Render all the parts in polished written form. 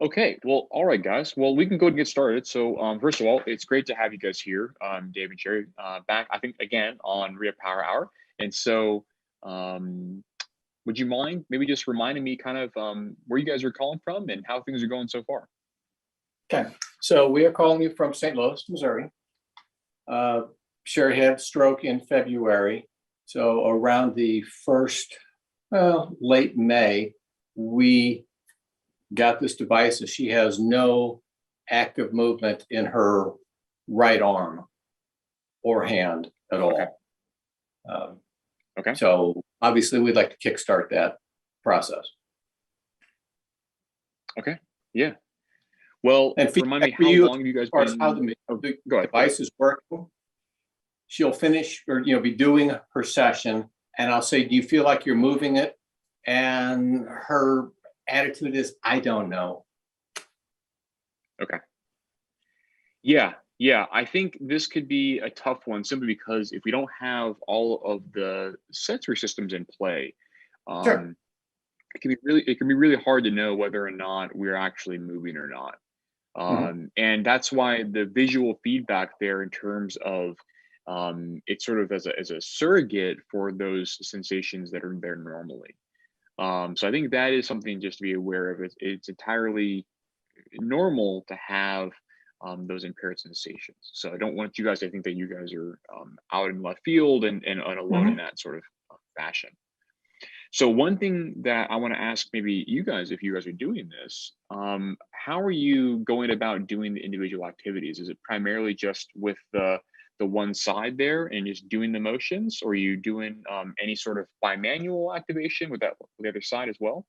Okay, well, all right, guys. Well, we can go and get started. So, first of all, it's great to have you guys here, Dave and Sherry, back, I think, again on Rehab Power Hour. And so, um, would you mind maybe just reminding me kind of where you guys are calling from and how things are going so far? Okay, so we are calling you from St. Louis, Missouri. Sherry had stroke in February. So around the first, late May, we got this device that she has no active movement in her right arm or hand at Okay. all. Um, Okay. so obviously we'd like to kickstart that process. Okay. Yeah. Well, And remind me, feedback for how you long have you guys as far as how been? the Go ahead. device is working. She'll finish or be doing her session, and I'll say, do you feel like you're moving it? And her attitude is, I don't know. Okay. Yeah. Yeah. I think this could be a tough one simply because if we don't have all of the sensory systems in play, Sure. um, it can be really hard to know whether or not we're actually moving or not. Mhm. And that's why the visual feedback there in terms of it's sort of as a surrogate for those sensations that are there normally. So I think that is something just to be aware of. It's entirely normal to have those impaired sensations. So I don't want you guys to think that you guys are out in left field and alone in Mhm. that sort of fashion. So one thing that I want to ask maybe you guys, if you guys are doing this, how are you going about doing the individual activities? Is it primarily just with the one side there and just doing the motions, or are you doing any sort of bimanual activation with the other side as well?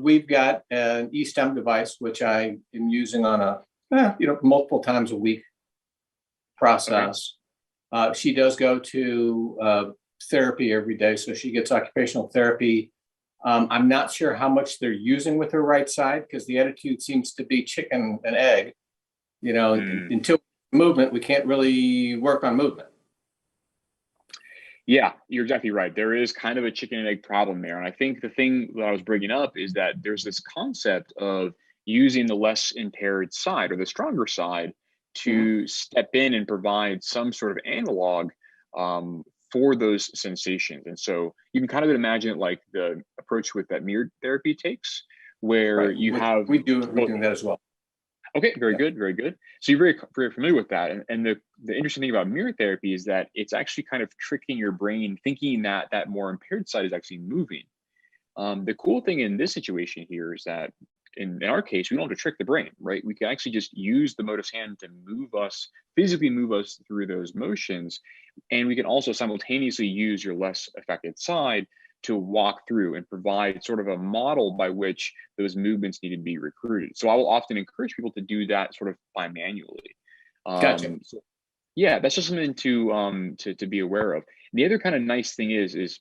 We've got an e-stem device, which I am using on a, multiple times a week Okay. process. She does go to therapy every day, so she gets occupational therapy. I'm not sure how much they're using with her right side because the attitude seems to be chicken and egg. Mm. Until movement, we can't really work on movement. Yeah, you're exactly right. There is kind of a chicken and egg problem there. And I think the thing that I was bringing up is that there's this concept of using the less impaired side or the stronger side Mhm. to step in and provide some sort of analog for those sensations. And so you can kind of imagine it like the approach with that mirror therapy takes, where Right, you which have we're both. doing that as well. Okay, very Yeah. good, very good. So you're very familiar with that, and the interesting thing about mirror therapy is that it's actually kind of tricking your brain, thinking that that more impaired side is actually moving. The cool thing in this situation here is that in our case, we don't have to trick the brain, right? We can actually just use the Motus hand to physically move us through those motions. And we can also simultaneously use your less affected side to walk through and provide sort of a model by which those movements need to be recruited. So I will often encourage people to do that sort of bimanually. Gotcha. So yeah, that's just something to be aware of. The other kind of nice thing is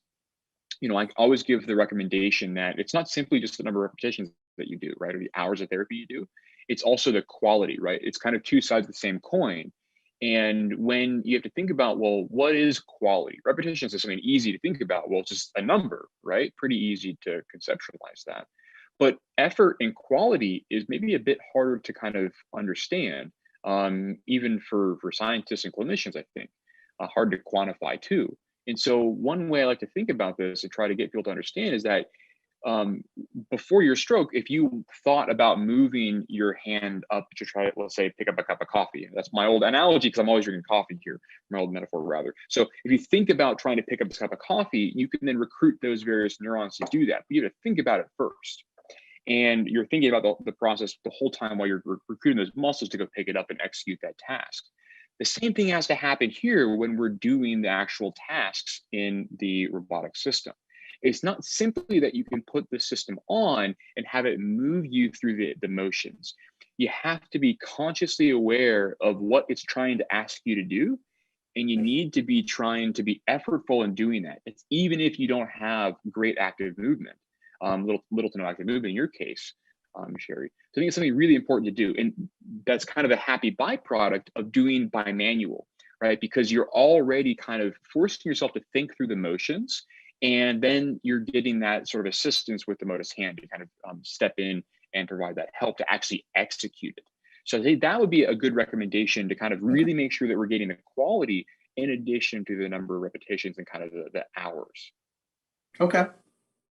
I always give the recommendation that it's not simply just the number of repetitions that you do, right? Or the hours of therapy you do. It's also the quality, right? It's kind of two sides of the same coin. And when you have to think about, well, what is quality? Repetitions is something easy to think about. Well, it's just a number, right? Pretty easy to conceptualize that. But effort and quality is maybe a bit harder to kind of understand, even for scientists and clinicians, I think, hard to quantify too. And so, one way I like to think about this and try to get people to understand is that um, before your stroke, if you thought about moving your hand up to try to, let's say, pick up a cup of coffee, that's my old analogy because I'm always drinking coffee here, my old metaphor rather. So, if you think about trying to pick up a cup of coffee, you can then recruit those various neurons to do that. But you have to think about it first. And you're thinking about the process the whole time while you're recruiting those muscles to go pick it up and execute that task. The same thing has to happen here when we're doing the actual tasks in the robotic system. It's not simply that you can put the system on and have it move you through the motions. You have to be consciously aware of what it's trying to ask you to do. And you need to be trying to be effortful in doing that. It's even if you don't have great active movement, little to no active movement in your case, Sherry. So I think it's something really important to do. And that's kind of a happy byproduct of doing bimanual, right? Because you're already kind of forcing yourself to think through the motions. And then you're getting that sort of assistance with the Motus hand to kind of step in and provide that help to actually execute it. So I think that would be a good recommendation to kind of really make sure that we're getting the quality in addition to the number of repetitions and kind of the hours. Okay.